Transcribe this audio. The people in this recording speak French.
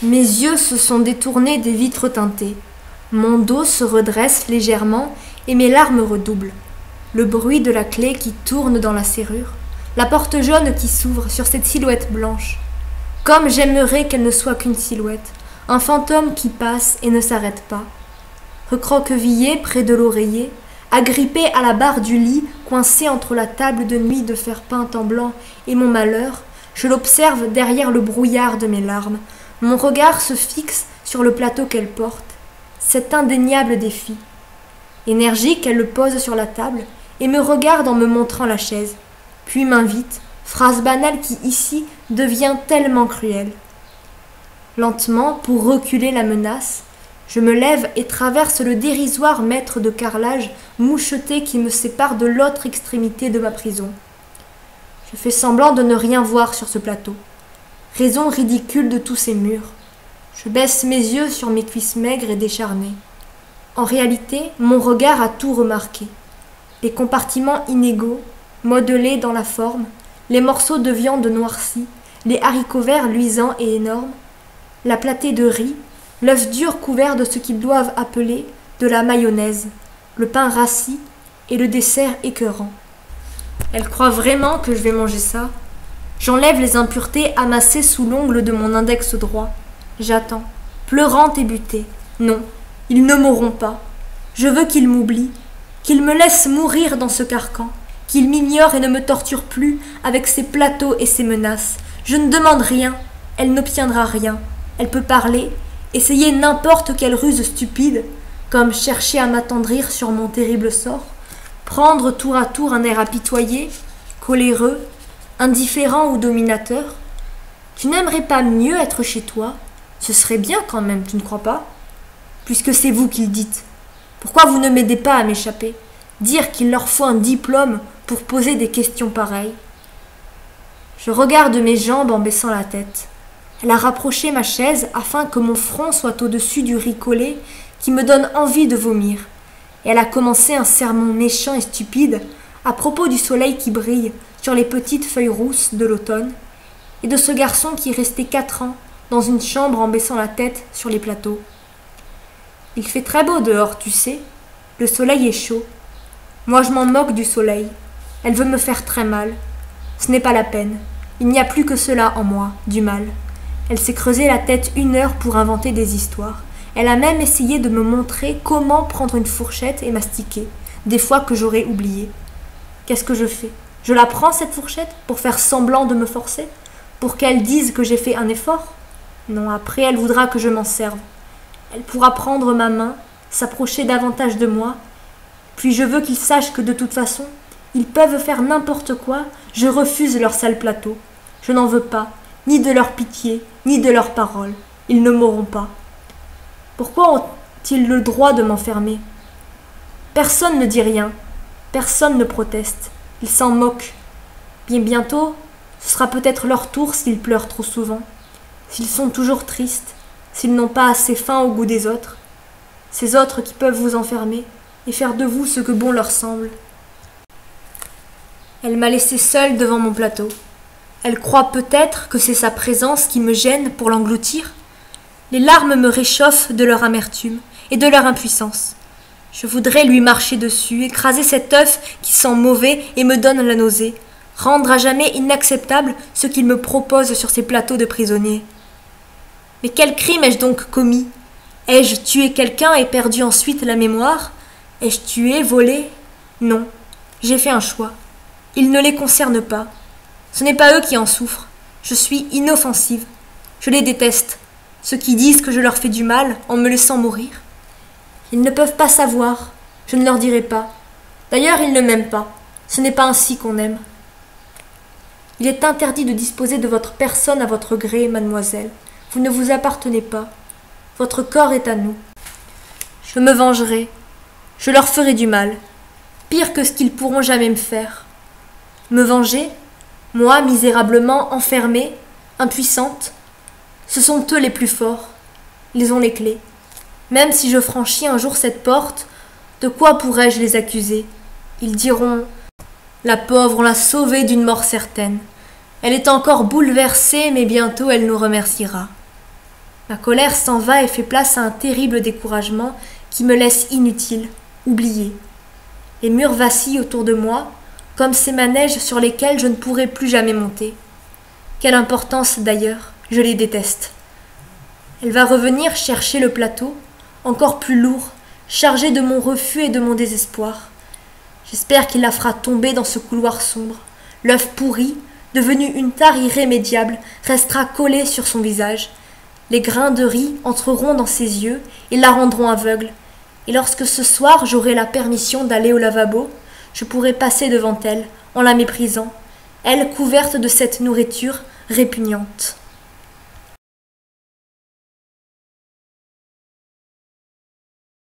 Mes yeux se sont détournés des vitres teintées. Mon dos se redresse légèrement et mes larmes redoublent. Le bruit de la clé qui tourne dans la serrure, la porte jaune qui s'ouvre sur cette silhouette blanche. Comme j'aimerais qu'elle ne soit qu'une silhouette, un fantôme qui passe et ne s'arrête pas. Recroquevillé près de l'oreiller, agrippé à la barre du lit, coincé entre la table de nuit de fer peint en blanc et mon malheur, je l'observe derrière le brouillard de mes larmes. Mon regard se fixe sur le plateau qu'elle porte, cet indéniable défi. Énergique, elle le pose sur la table et me regarde en me montrant la chaise, puis m'invite, phrase banale qui ici devient tellement cruelle. Lentement, pour reculer la menace, je me lève et traverse le dérisoire mètre de carrelage moucheté qui me sépare de l'autre extrémité de ma prison. Je fais semblant de ne rien voir sur ce plateau. Raison ridicule de tous ces murs. Je baisse mes yeux sur mes cuisses maigres et décharnées. En réalité, mon regard a tout remarqué. Les compartiments inégaux, modelés dans la forme, les morceaux de viande noircis, les haricots verts luisants et énormes, la platée de riz, l'œuf dur couvert de ce qu'ils doivent appeler de la mayonnaise, le pain rassis et le dessert écœurant. Elle croit vraiment que je vais manger ça? J'enlève les impuretés amassées sous l'ongle de mon index droit. J'attends, pleurante et butée. Non, ils ne mourront pas. Je veux qu'ils m'oublient, qu'ils me laissent mourir dans ce carcan, qu'ils m'ignorent et ne me torturent plus avec ses plateaux et ses menaces. Je ne demande rien, elle n'obtiendra rien. Elle peut parler, essayer n'importe quelle ruse stupide, comme chercher à m'attendrir sur mon terrible sort, prendre tour à tour un air apitoyé, coléreux, indifférent ou dominateur. Tu n'aimerais pas mieux être chez toi? Ce serait bien quand même, tu ne crois pas? Puisque c'est vous qui le dites. Pourquoi vous ne m'aidez pas à m'échapper? Dire qu'il leur faut un diplôme pour poser des questions pareilles. Je regarde mes jambes en baissant la tête. Elle a rapproché ma chaise afin que mon front soit au-dessus du riz collé qui me donne envie de vomir. Et elle a commencé un sermon méchant et stupide à propos du soleil qui brille sur les petites feuilles rousses de l'automne et de ce garçon qui restait 4 ans dans une chambre en baissant la tête sur les plateaux. Il fait très beau dehors, tu sais. Le soleil est chaud. Moi je m'en moque du soleil. Elle veut me faire très mal. Ce n'est pas la peine. Il n'y a plus que cela en moi, du mal. Elle s'est creusé la tête 1 heure pour inventer des histoires. Elle a même essayé de me montrer comment prendre une fourchette et mastiquer, des fois que j'aurais oublié. Qu'est-ce que je fais? Je la prends cette fourchette pour faire semblant de me forcer? Pour qu'elle dise que j'ai fait un effort? Non, après elle voudra que je m'en serve. Elle pourra prendre ma main, s'approcher davantage de moi, puis je veux qu'ils sachent que de toute façon, ils peuvent faire n'importe quoi, je refuse leur sale plateau. Je n'en veux pas, ni de leur pitié, ni de leurs paroles. Ils ne m'auront pas. Pourquoi ont-ils le droit de m'enfermer? Personne ne dit rien, personne ne proteste. Ils s'en moquent. Bien bientôt, ce sera peut-être leur tour s'ils pleurent trop souvent, s'ils sont toujours tristes, s'ils n'ont pas assez faim au goût des autres, ces autres qui peuvent vous enfermer et faire de vous ce que bon leur semble. Elle m'a laissé seule devant mon plateau. Elle croit peut-être que c'est sa présence qui me gêne pour l'engloutir. Les larmes me réchauffent de leur amertume et de leur impuissance. Je voudrais lui marcher dessus, écraser cet œuf qui sent mauvais et me donne la nausée, rendre à jamais inacceptable ce qu'il me propose sur ces plateaux de prisonniers. Mais quel crime ai-je donc commis? Ai-je tué quelqu'un et perdu ensuite la mémoire? Ai-je tué, volé? Non, j'ai fait un choix. Il ne les concerne pas. Ce n'est pas eux qui en souffrent. Je suis inoffensive. Je les déteste. Ceux qui disent que je leur fais du mal en me laissant mourir. Ils ne peuvent pas savoir. Je ne leur dirai pas. D'ailleurs, ils ne m'aiment pas. Ce n'est pas ainsi qu'on aime. Il est interdit de disposer de votre personne à votre gré, mademoiselle. Vous ne vous appartenez pas. Votre corps est à nous. Je me vengerai. Je leur ferai du mal. Pire que ce qu'ils pourront jamais me faire. Me venger? Moi, misérablement enfermée, impuissante? Ce sont eux les plus forts. Ils ont les clés. Même si je franchis un jour cette porte, de quoi pourrais-je les accuser? Ils diront « La pauvre, on l'a sauvée d'une mort certaine. Elle est encore bouleversée, mais bientôt elle nous remerciera. » Ma colère s'en va et fait place à un terrible découragement qui me laisse inutile, oublié. Les murs vacillent autour de moi, comme ces manèges sur lesquels je ne pourrai plus jamais monter. Quelle importance d'ailleurs, je les déteste. Elle va revenir chercher le plateau, encore plus lourd, chargé de mon refus et de mon désespoir. J'espère qu'il la fera tomber dans ce couloir sombre. L'œuf pourri, devenu une tare irrémédiable, restera collé sur son visage. Les grains de riz entreront dans ses yeux et la rendront aveugle. Et lorsque ce soir j'aurai la permission d'aller au lavabo, je pourrai passer devant elle, en la méprisant, elle couverte de cette nourriture répugnante.